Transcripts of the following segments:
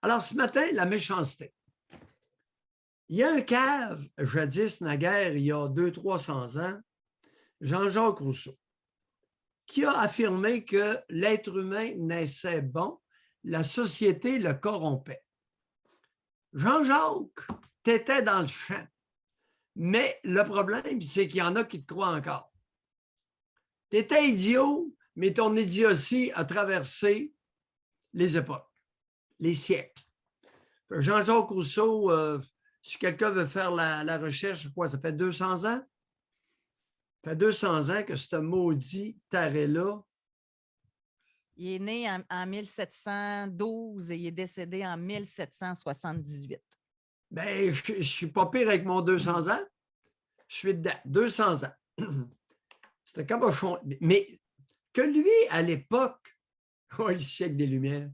Alors, ce matin, la méchanceté. Il y a un cave, jadis, naguère, il y a 200-300 ans, Jean-Jacques Rousseau, qui a affirmé que l'être humain naissait bon, la société le corrompait. Jean-Jacques, t'étais dans le champ. Mais le problème, c'est qu'il y en a qui te croient encore. T'étais idiot, mais ton idiotie a traversé les époques, les siècles. Jean-Jacques Rousseau, si quelqu'un veut faire la recherche, quoi, ça fait 200 ans? Ça fait 200 ans que ce maudit taré-là. Il est né en 1712 et il est décédé en 1778. Ben, je ne suis pas pire avec mon 200 ans. Je suis dedans. 200 ans. C'était cabochon. Mais que lui, à l'époque, oh, le siècle des Lumières,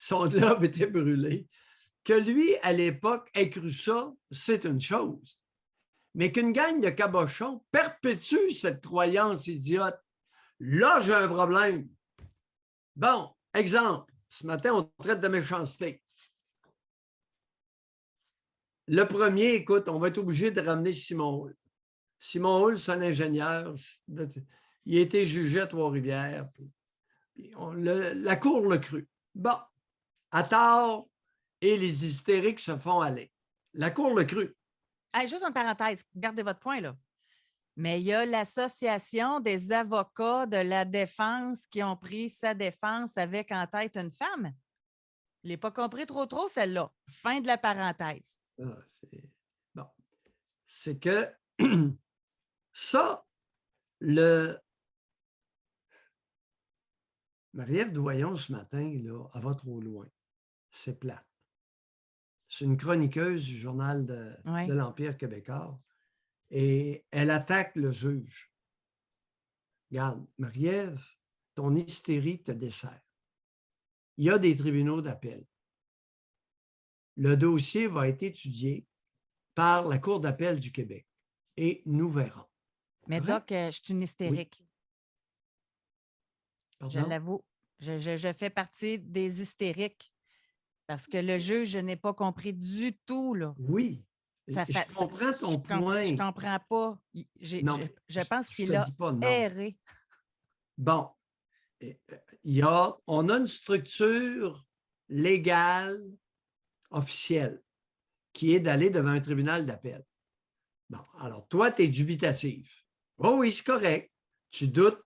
son globe était brûlé. Que lui, à l'époque, ait cru ça, c'est une chose. Mais qu'une gang de cabochons perpétue cette croyance idiote, là, j'ai un problème. Bon, exemple, ce matin, on traite de méchanceté. Le premier, écoute, on va être obligé de ramener Simon Hull. Simon Hull, c'est un ingénieur. Il a été jugé à Trois-Rivières. La Cour l'a cru. Bon, à tort, et les hystériques se font aller. La Cour l'a cru. Hey, juste une parenthèse, gardez votre point, là. Mais il y a l'Association des avocats de la défense qui ont pris sa défense avec en tête une femme. Je ne l'ai pas compris trop, celle-là. Fin de la parenthèse. Bon. C'est que ça, Marie-Ève Doyon, ce matin, là, elle va trop loin. C'est plate. C'est une chroniqueuse du journal de l'Empire québécois et elle attaque le juge. Regarde, Marie-Ève, ton hystérie te dessert. Il y a des tribunaux d'appel. Le dossier va être étudié par la Cour d'appel du Québec et nous verrons. Mais Doc, je suis une hystérique. Oui. Je l'avoue. Je fais partie des hystériques parce que le juge, je n'ai pas compris du tout. Là. Oui. Je comprends ton point. Je ne comprends pas. Je pense qu'il a erré. Bon. On a une structure légale officielle qui est d'aller devant un tribunal d'appel. Bon, alors toi, tu es dubitatif. Oh oui, c'est correct. Tu doutes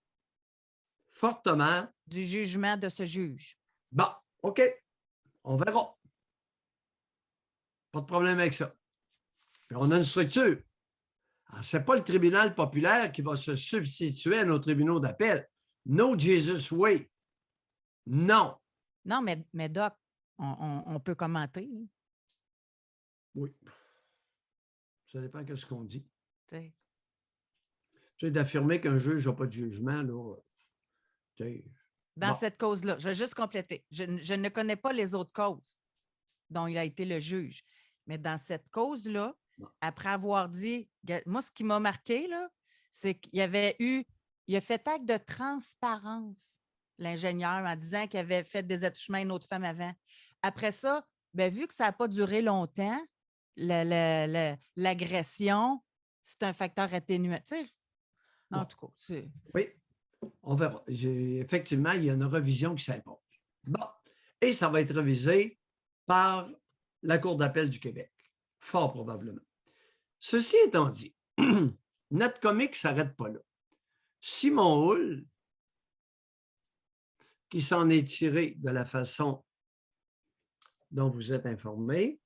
fortement du jugement de ce juge. Bon, OK. On verra. Pas de problème avec ça. Puis on a une structure. Ce n'est pas le tribunal populaire qui va se substituer à nos tribunaux d'appel. No Jesus way. Non. Non, mais Doc, on peut commenter. Hein? Oui. Ça dépend de ce qu'on dit. Tu sais, d'affirmer qu'un juge n'a pas de jugement, là. Dans cette cause-là, je vais juste compléter. Je ne connais pas les autres causes dont il a été le juge. Mais dans cette cause-là, après avoir dit, moi, ce qui m'a marqué, là, c'est qu'il a fait acte de transparence, l'ingénieur, en disant qu'il avait fait des attouchements à une autre femme avant. Après ça, bien, vu que ça n'a pas duré longtemps, l'agression, c'est un facteur atténuant. Tu sais, en tout cas, c'est... Oui, on verra. Effectivement, il y a une revision qui s'impose. Bon, et ça va être revisé par la Cour d'appel du Québec, fort probablement. Ceci étant dit, notre comique ne s'arrête pas là. Simon Hull, qui s'en est tiré de la façon dont vous êtes informé,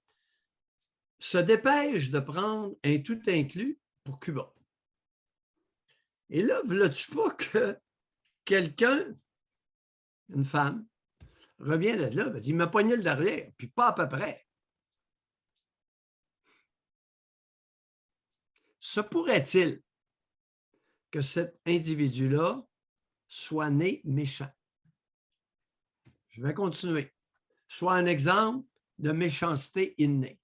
se dépêche de prendre un tout inclus pour Cuba. Et là, veux-tu pas que quelqu'un, une femme, revient de là, elle dit, il m'a pogné le derrière, puis pas à peu près. Se pourrait-il que cet individu-là soit né méchant? Je vais continuer. Soit un exemple de méchanceté innée.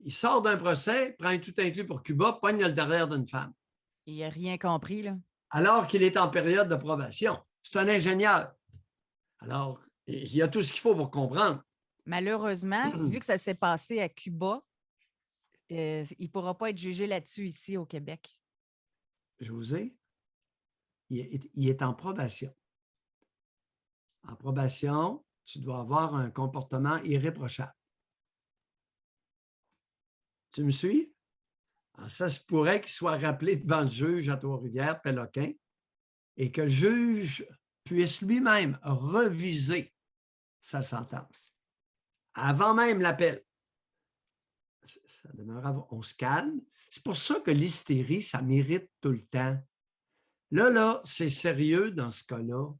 Il sort d'un procès, prend un tout inclus pour Cuba, pogne le derrière d'une femme. Il n'a rien compris, là. Alors qu'il est en période de probation. C'est un ingénieur. Alors, Il y a tout ce qu'il faut pour comprendre. Malheureusement, vu que ça s'est passé à Cuba, il ne pourra pas être jugé là-dessus ici au Québec. José, il est en probation. En probation, tu dois avoir un comportement irréprochable. Tu me suis? Alors, ça se pourrait qu'il soit rappelé devant le juge à Trois-Rivières, Péloquin, et que le juge puisse lui-même reviser sa sentence. Avant même l'appel. Ça demeure avant. On se calme. C'est pour ça que l'hystérie, ça mérite tout le temps. Là, c'est sérieux dans ce cas-là.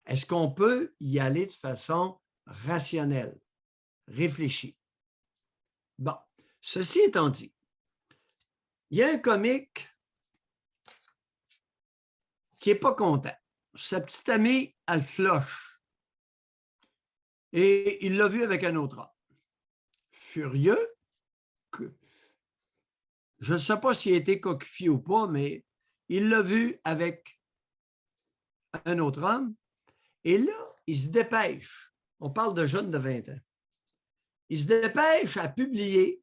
Est-ce qu'on peut y aller de façon rationnelle, réfléchie? Bon, ceci étant dit, il y a un comique qui n'est pas content. Sa petite amie, elle flush. Et il l'a vu avec un autre homme. Furieux, je ne sais pas s'il a été coquefié ou pas, mais il l'a vu avec un autre homme. Et là, il se dépêche. On parle de jeunes de 20 ans. Il se dépêche à publier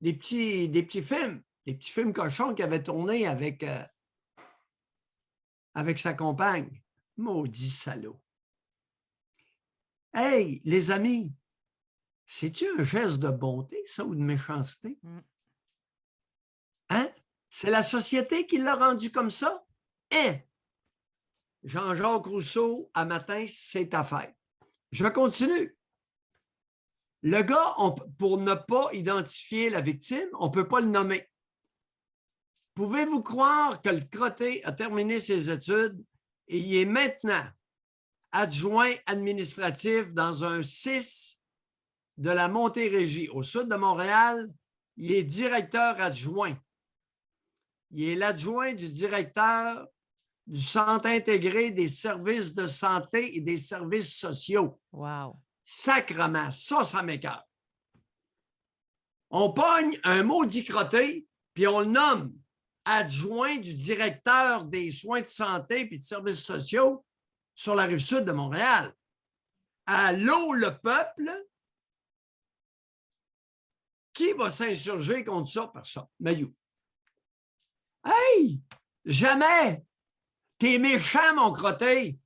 des petits films cochons qu'il avait tournés avec sa compagne. Maudit salaud. Hey, les amis, c'est-tu un geste de bonté, ça, ou de méchanceté? Hein? C'est la société qui l'a rendu comme ça? Hein? Jean-Jacques Rousseau, à matin, c'est affaire. Je continue. Le gars, pour ne pas identifier la victime, on ne peut pas le nommer. Pouvez-vous croire que le crotté a terminé ses études et il est maintenant adjoint administratif dans un 6 de la Montérégie, au sud de Montréal? Il est directeur adjoint. Il est l'adjoint du directeur du Centre intégré des services de santé et des services sociaux. Wow. Sacrement, ça m'écoeure. On pogne un maudit crotté, puis on le nomme adjoint du directeur des soins de santé et de services sociaux sur la rive sud de Montréal. Allô, le peuple? Qui va s'insurger contre ça? Personne. Mayou. Hey! Jamais! T'es méchant, mon crotté!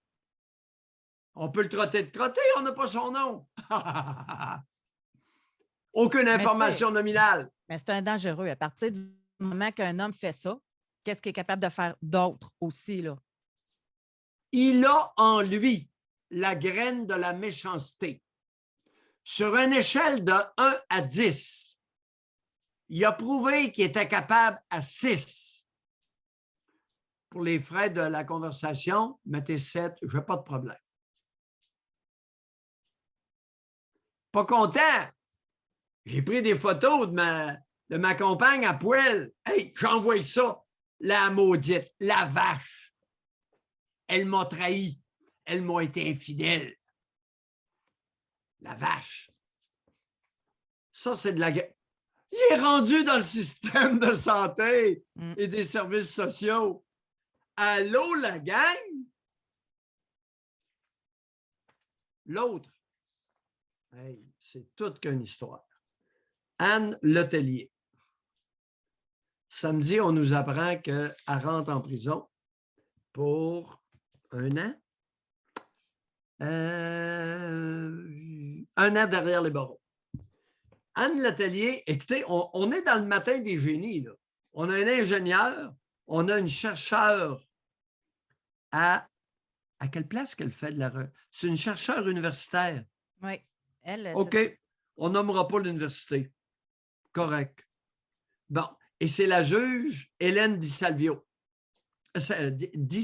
On peut le trotter de crotté, on n'a pas son nom. Aucune information nominale. Mais c'est un dangereux. À partir du moment qu'un homme fait ça, qu'est-ce qu'il est capable de faire d'autre aussi, là? Il a en lui la graine de la méchanceté. Sur une échelle de 1 à 10, il a prouvé qu'il était capable à 6. Pour les frais de la conversation, mettez 7, je n'ai pas de problème. Pas content. J'ai pris des photos de ma compagne à poil. Hey, j'envoie ça. La maudite, la vache. Elle m'a trahi. Elle m'a été infidèle. La vache. Ça, c'est de la... Il est rendu dans le système de santé et des services sociaux. Allô, la gang? L'autre. Hey, c'est toute qu'une histoire. Anne Letellier. Samedi, on nous apprend qu'elle rentre en prison pour 1 an. 1 an derrière les barreaux. Anne Letellier, écoutez, on est dans le matin des génies, là. On a un ingénieur, on a une chercheure à quelle place qu'elle fait de la... C'est une chercheure universitaire. Oui. Elle, OK, on nommera pas l'université. Correct. Bon, et c'est la juge Hélène Di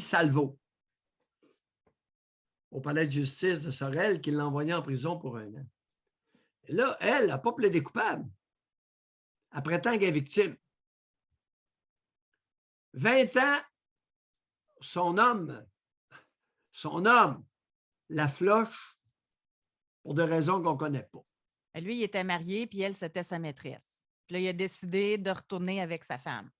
Salvo au palais de justice de Sorel qui l'a envoyée en prison pour 1 an. Et là, elle n'a pas plaidé coupable. Elle prétend qu'elle est victime. 20 ans, son homme, la floche pour des raisons qu'on ne connaît pas. Lui, il était marié, puis elle, c'était sa maîtresse. Puis là, il a décidé de retourner avec sa femme.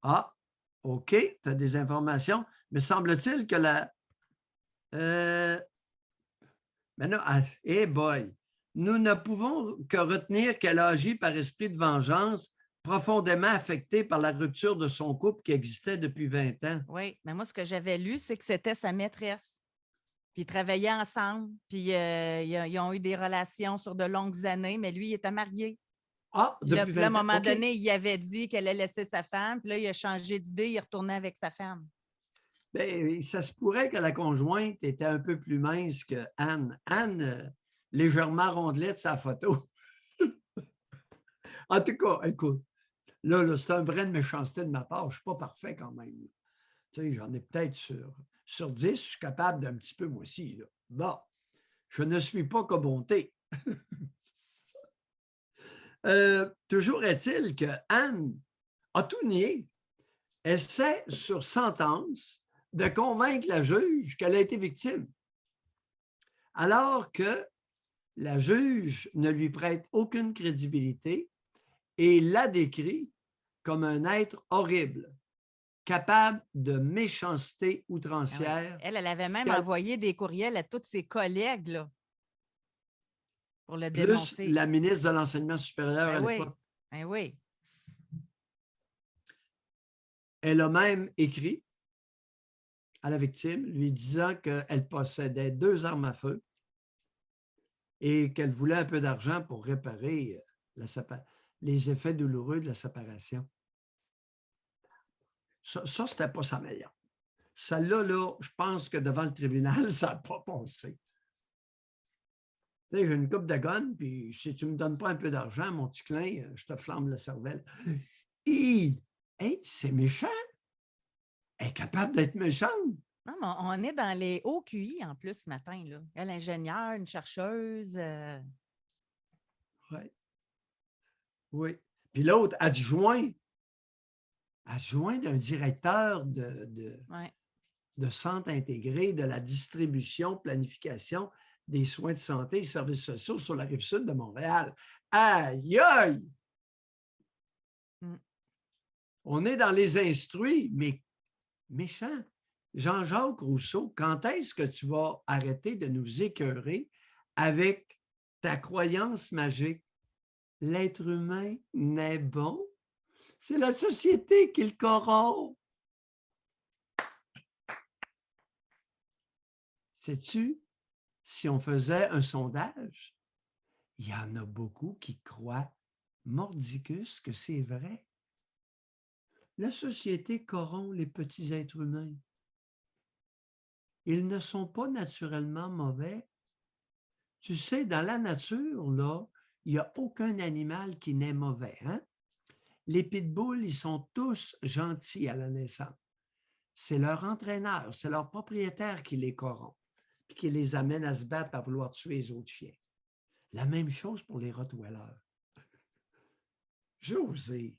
Ah, OK, tu as des informations, mais semble-t-il que Mais non, boy, nous ne pouvons que retenir qu'elle a agi par esprit de vengeance, profondément affectée par la rupture de son couple qui existait depuis 20 ans. Oui, mais moi, ce que j'avais lu, c'est que c'était sa maîtresse. Puis ils travaillaient ensemble, puis ils ont eu des relations sur de longues années, mais lui, il était marié. Ah, Puis là, depuis 20 à un ans, moment OK. donné, il avait dit qu'elle allait laisser sa femme, puis là, il a changé d'idée, il est retourné avec sa femme. Bien, ça se pourrait que la conjointe était un peu plus mince que Anne. Anne, légèrement rondelette sa photo. En tout cas, écoute, là c'est un brin de méchanceté de ma part. Je ne suis pas parfait quand même. Tu sais, j'en ai peut-être sur 10, je suis capable d'un petit peu moi aussi. Là. Bon, je ne suis pas que bonté. Toujours est-il que Anne a tout nié. Elle essaie, sur sentence, de convaincre la juge qu'elle a été victime. Alors que la juge ne lui prête aucune crédibilité et la décrit comme un être horrible, capable de méchanceté Ah oui. outrancière. Elle avait même envoyé des courriels à tous ses collègues là, pour le Plus dénoncer. la ministre de l'Enseignement supérieur à oui, l'époque. ben oui. Elle a même écrit à la victime, lui disant qu'elle possédait 2 armes à feu et qu'elle voulait un peu d'argent pour réparer les effets douloureux de la séparation. Ça c'était pas sa meilleure. Celle-là, je pense que devant le tribunal, ça n'a pas passé. Tu sais, j'ai une coupe de gonne, puis si tu ne me donnes pas un peu d'argent, mon petit clin, je te flambe la cervelle. Hey, c'est méchant. Elle est capable d'être méchante. Non, mais on est dans les hauts QI en plus ce matin. Là. Elle, ingénieure, une chercheuse. Oui. Oui. Puis l'autre, adjoint d'un directeur de centre intégré de la distribution, planification des soins de santé et services sociaux sur la rive sud de Montréal. Aïe, aïe! On est dans les instruits, mais méchant. Jean-Jacques Rousseau, quand est-ce que tu vas arrêter de nous écœurer avec ta croyance magique? L'être humain n'est bon. C'est la société qui le corrompt. Sais-tu, si on faisait un sondage, il y en a beaucoup qui croient mordicus que c'est vrai. La société corrompt les petits êtres humains. Ils ne sont pas naturellement mauvais. Tu sais, dans la nature, là, il n'y a aucun animal qui n'est mauvais. Hein? Les pitbulls, ils sont tous gentils à la naissance. C'est leur entraîneur, c'est leur propriétaire qui les corrompt et qui les amène à se battre à vouloir tuer les autres chiens. La même chose pour les rottweilers. José,